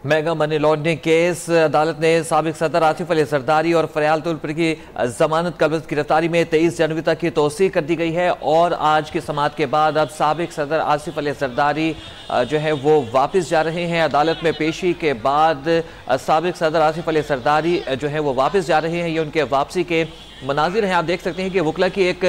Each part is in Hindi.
मेगा मनी लॉन्ड्रिंग केस अदालत ने साबिक सदर आसिफ अली जरदारी और फरियाल तुलपुर की जमानत कबल गिरफ्तारी में 23 जनवरी तक की तोसी कर दी गई है। और आज की समाअत के बाद अब साबिक सदर आसिफ अली जरदारी जो है वो वापस जा रहे हैं। अदालत में पेशी के बाद साबिक सदर आसिफ अली जरदारी जो है वो वापस जा रहे हैं। ये उनके वापसी के मनाजिर हैं। आप देख सकते हैं कि वकला की एक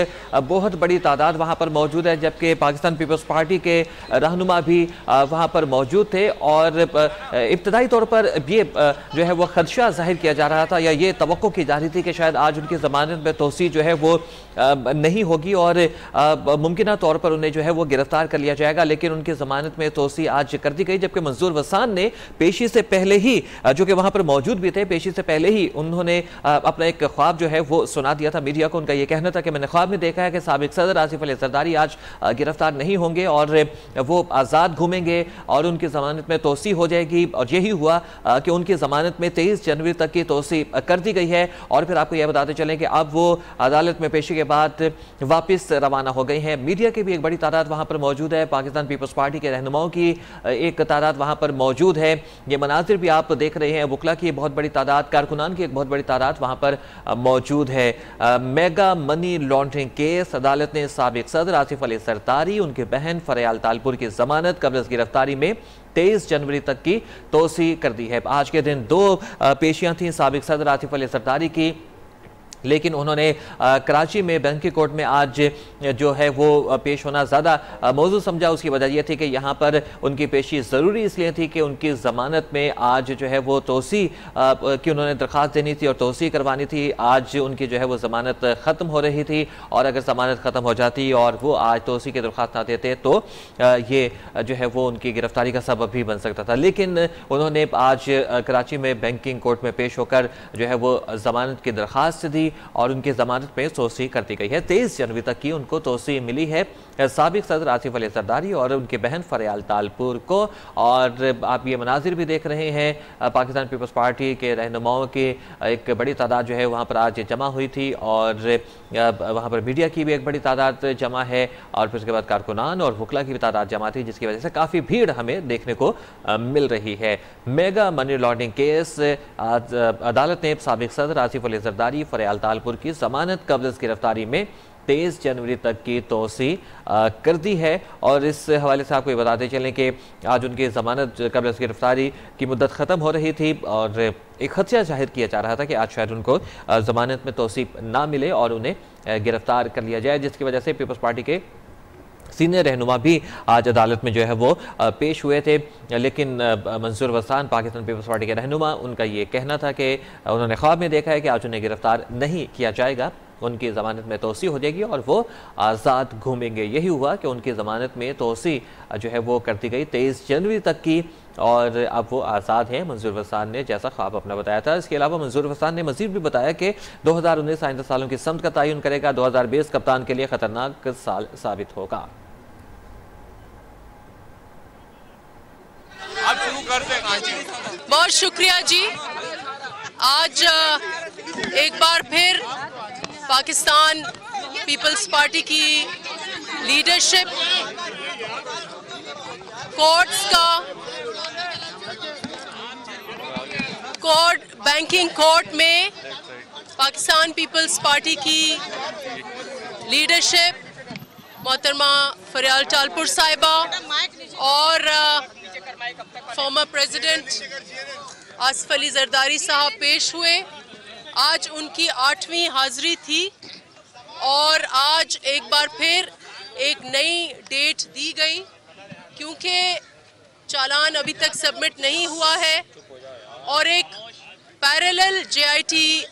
बहुत बड़ी तादाद वहाँ पर मौजूद है, जबकि पाकिस्तान पीपल्स पार्टी के रहनुमा भी वहाँ पर मौजूद थे। और इब्तदाई तौर पर ये जो है वो खदशा जाहिर किया जा रहा था या ये तवक्को की जा रही थी कि शायद आज उनकी ज़मानत में तोसी जो है वो नहीं होगी और मुमकिन तौर पर उन्हें जो है वो गिरफ्तार कर लिया जाएगा, लेकिन उनकी ज़मानत में तोसी आज कर दी गई। जबकि मंजूर वसान ने पेशी से पहले ही, जो कि वहाँ पर मौजूद भी थे, पेशी से पहले ही उन्होंने अपना एक ख्वाब जो है वो सुना दिया था मीडिया को। उनका यह कहना था कि मैंने ख्वाब में देखा है कि साबिक सदर आसिफ अली जरदारी आज गिरफ्तार नहीं होंगे और वो आज़ाद घूमेंगे और उनकी ज़मानत में तोसी हो जाएगी। और यही हुआ कि उनकी ज़मानत में 23 जनवरी तक की तोसी कर दी गई है। और फिर आपको यह बताते चलें कि अब वो अदालत में पेशी के बाद वापस रवाना हो गई हैं। मीडिया की भी एक बड़ी तादाद वहाँ पर मौजूद है। पाकिस्तान पीपल्स पार्टी के रहनुमाओं की एक तादाद वहाँ पर मौजूद है। ये मनाजिर भी आप देख रहे हैं। वकला की बहुत बड़ी तादाद, कारकुनान की एक बहुत बड़ी तादाद वहाँ पर मौजूद है। मेगा मनी लॉन्ड्रिंग केस अदालत ने साबिक सदर आसिफ अली जरदारी, उनकी बहन फरियाल तालपुर की जमानत कबल गिरफ्तारी में 23 जनवरी तक की तोसी कर दी है। आज के दिन 2 पेशियां थीं साबिक सदर आसिफ अली जरदारी की, लेकिन उन्होंने कराची में बैंकिंग कोर्ट में आज जो है वो पेश होना ज़्यादा मौजूद समझा। उसकी वजह यह थी कि यहाँ पर उनकी पेशी ज़रूरी इसलिए थी कि उनकी ज़मानत में आज जो है वो तोसी की उन्होंने दरख्वास्त देनी थी और तोसी करवानी थी। आज उनकी जो है वो ज़मानत ख़त्म हो रही थी और अगर ज़मानत ख़त्म हो जाती और वो आज तोसी की दरख्वास्त ना देते तो ये जो है वो उनकी गिरफ्तारी का सबब भी बन सकता था। लेकिन उन्होंने आज कराची में बैंकिंग कोर्ट में पेश होकर जो है वो ज़मानत की दरख्वास्त दी और उनकी जमानत में तोसी कर दी गई है। 23 जनवरी तक की उनको तोसी मिली है साबिक सदर आसिफ अली जरदारी और उनकी बहन फरियाल तालपुर को। और आप ये मनाजिर भी देख रहे हैं, पाकिस्तान पीपल्स पार्टी के रहनुमाओं की एक बड़ी तादाद जो है वहाँ पर आज जमा हुई थी और वहाँ पर मीडिया की भी एक बड़ी तादाद जमा है और फिर उसके बाद कारकुनान और वकला की भी तादाद जमा थी, जिसकी वजह से काफ़ी भीड़ हमें देखने को मिल रही है। मेगा मनी लॉन्ड्रिंग केस आज अदालत ने साबिक सदर आसिफ अली जरदारी, फरियाल तालपुर की जमानत कबल गिरफ्तारी में 23 जनवरी तक की तोसी कर दी है। और इस हवाले से आपको ये बताते चलें कि आज उनकी ज़मानत कबल गिरफ्तारी की मुद्दत ख़त्म हो रही थी और एक खदशा जाहिर किया जा रहा था कि आज शायद उनको ज़मानत में तोसी ना मिले और उन्हें गिरफ्तार कर लिया जाए, जिसकी वजह से पीपल्स पार्टी के सीनियर रहनुमा भी आज अदालत में जो है वो पेश हुए थे। लेकिन मंसूर वसान, पाकिस्तान पीपल्स पार्टी के रहनुमा, उनका ये कहना था कि उन्होंने ख्वाब में देखा है कि आज उन्हें गिरफ्तार नहीं किया जाएगा, उनकी ज़मानत में तोसी हो जाएगी और वो आज़ाद घूमेंगे। यही हुआ कि उनकी ज़मानत में तोसी जो है वो कर दी गई 23 जनवरी तक की और अब वो आज़ाद हैं। मंसूर वसान ने जैसा ख्वाब अपना बताया था। इसके अलावा मंसूर वसान ने मज़ीद भी बताया कि 2019 आइंदा सालों की समत का तयन करेगा। 2020 कप्तान के लिए ख़तरनाक साल साबित होगा। बहुत शुक्रिया जी। आज एक बार फिर पाकिस्तान पीपल्स पार्टी की लीडरशिप बैंकिंग कोर्ट में पाकिस्तान पीपल्स पार्टी की लीडरशिप मोहतरमा फरियाल तालपुर साहिबा और फॉर्मर प्रेसिडेंट आसिफ अली जरदारी साहब पेश हुए। आज उनकी 8वीं हाजिरी थी और आज एक बार फिर एक नई डेट दी गई, क्योंकि चालान अभी तक सबमिट नहीं हुआ है और एक पैरेलल जेआईटी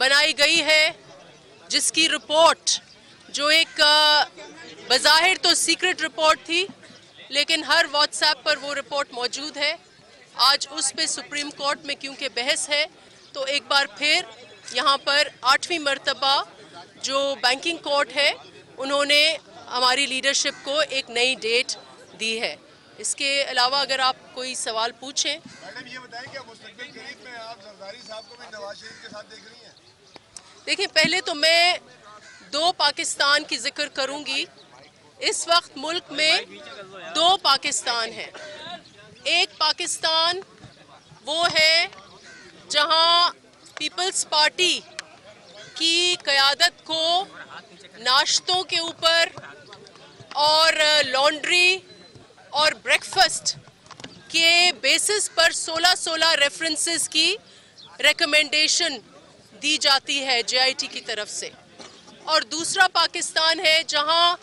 बनाई गई है, जिसकी रिपोर्ट जो एक बज़ाहिर तो सीक्रेट रिपोर्ट थी, लेकिन हर व्हाट्सएप पर वो रिपोर्ट मौजूद है। आज उस पे सुप्रीम कोर्ट में क्योंकि बहस है, तो एक बार फिर यहाँ पर 8वीं मरतबा जो बैंकिंग कोर्ट है उन्होंने हमारी लीडरशिप को एक नई डेट दी है। इसके अलावा अगर आप कोई सवाल पूछें। मैडम ये बताएं कि मुस्तकबिल करीब में आप जरदारी साहब को भी नवाज शरीफ के साथ देख रही हैं? देखिए, पहले तो मैं 2 पाकिस्तान की जिक्र करूंगी। इस वक्त मुल्क में 2 पाकिस्तान हैं। एक पाकिस्तान वो है जहां पीपल्स पार्टी की क़यादत को नाश्तों के ऊपर और लॉन्ड्री और ब्रेकफास्ट के बेसिस पर 16 रेफरेंसेस की रिकमेंडेशन दी जाती है JIT की तरफ से। और दूसरा पाकिस्तान है जहां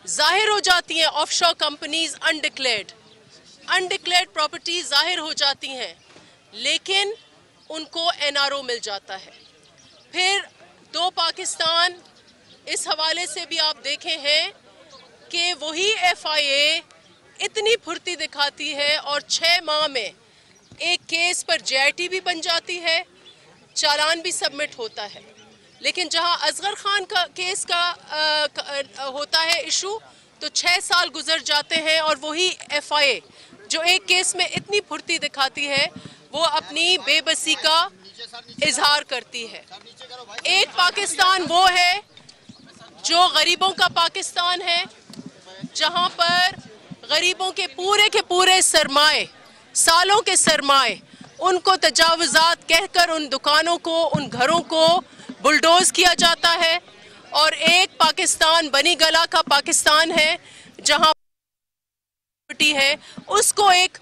जाहिर हो जाती हैं ऑफशोर कंपनीज अनडिक्लेयर्ड प्रॉपर्टी जाहिर हो जाती हैं, लेकिन उनको NRO मिल जाता है। फिर दो पाकिस्तान इस हवाले से भी आप देखे हैं कि वही FIA इतनी फुर्ती दिखाती है और 6 माह में एक केस पर JIT भी बन जाती है, चालान भी सबमिट होता है। लेकिन जहां असगर खान का केस का होता है इशू, तो 6 साल गुजर जाते हैं और वही FIA जो एक केस में इतनी फुर्ती दिखाती है वो अपनी बेबसी का इजहार करती है। एक पाकिस्तान वो है जो गरीबों का पाकिस्तान है, जहां पर गरीबों के पूरे सरमाए, सालों के सरमाए, उनको तजावुजात कहकर उन दुकानों को, उन घरों को बुलडोज किया जाता है। और एक पाकिस्तान बनी गला का पाकिस्तान है जहां है उसको एक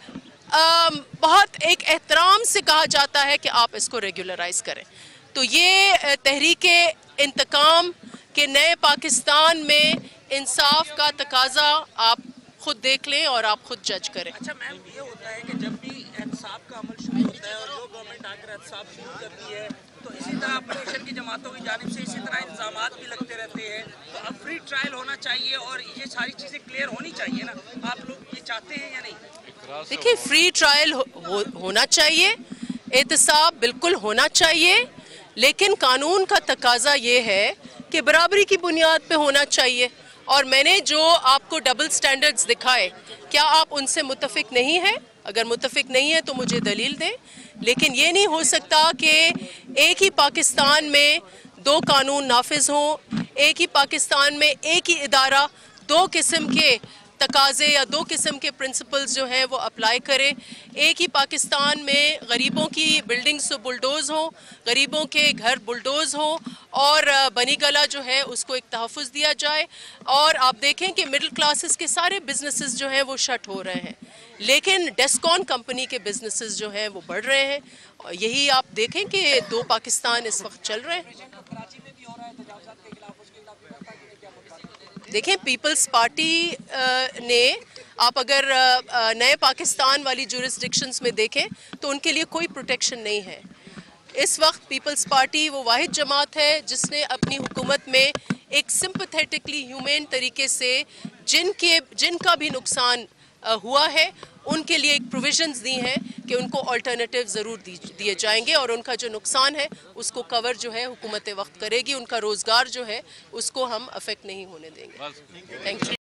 बहुत एक एहतराम से कहा जाता है कि आप इसको रेगुलराइज करें। तो ये तहरीके इंतकाम के नए पाकिस्तान में इंसाफ का तकाजा आप खुद देख लें और आप खुद जज करें। अच्छा मैम, ये होता है कि जब भी एहतसाब का अमल शुरू होता है और जो गवर्नमेंट आकर एहतसाब शुरू करती है तो इसी तरह अपोजिशन की जमातों की जानिब से इसी तरह इंतजामात भी लगते रहते हैं। तो अब फ्री ट्रायल होना चाहिए और ये सारी चीज़ें क्लियर होनी चाहिए ना, आप लोग ये चाहते हैं या नहीं? देखिए, फ्री ट्रायल होना चाहिए, एहतसाब बिल्कुल होना चाहिए, लेकिन कानून का तकाजा ये है कि बराबरी की बुनियाद पे होना चाहिए। और मैंने जो आपको डबल स्टैंडर्ड्स दिखाए, क्या आप उनसे मुत्तफिक नहीं हैं? अगर मुत्तफिक नहीं है तो मुझे दलील दें। लेकिन ये नहीं हो सकता कि एक ही पाकिस्तान में 2 कानून नाफिज हों, एक ही पाकिस्तान में एक ही इदारा 2 किस्म के तकाजे या 2 किस्म के प्रिंसिपल्स जो हैं वो अप्लाई करें। एक ही पाकिस्तान में गरीबों की बिल्डिंग्स बुलडोज़ हों, गरीबों के घर बुलडोज़ हों और बनी गला जो है उसको एक तहफ़्फ़ुज़ दिया जाए। और आप देखें कि मिडिल क्लासेस के सारे बिजनेसेस जो हैं वो शट हो रहे हैं, लेकिन डेस्कॉन कंपनी के बिजनेसेस जो हैं वो बढ़ रहे हैं। और यही आप देखें कि 2 पाकिस्तान इस वक्त चल रहे हैं। देखें, पीपल्स पार्टी ने, आप अगर नए पाकिस्तान वाली जुरिस्डिक्शंस में देखें तो उनके लिए कोई प्रोटेक्शन नहीं है। इस वक्त पीपल्स पार्टी वो वाहिद जमात है जिसने अपनी हुकूमत में एक सिंपैथेटिकली ह्यूमेन तरीके से जिनका भी नुकसान हुआ है उनके लिए एक प्रोविजंस दी हैं कि उनको अल्टरनेटिव ज़रूर दिए जाएंगे और उनका जो नुकसान है उसको कवर जो है हुकूमत वक्त करेगी। उनका रोज़गार जो है उसको हम अफेक्ट नहीं होने देंगे। Thank you.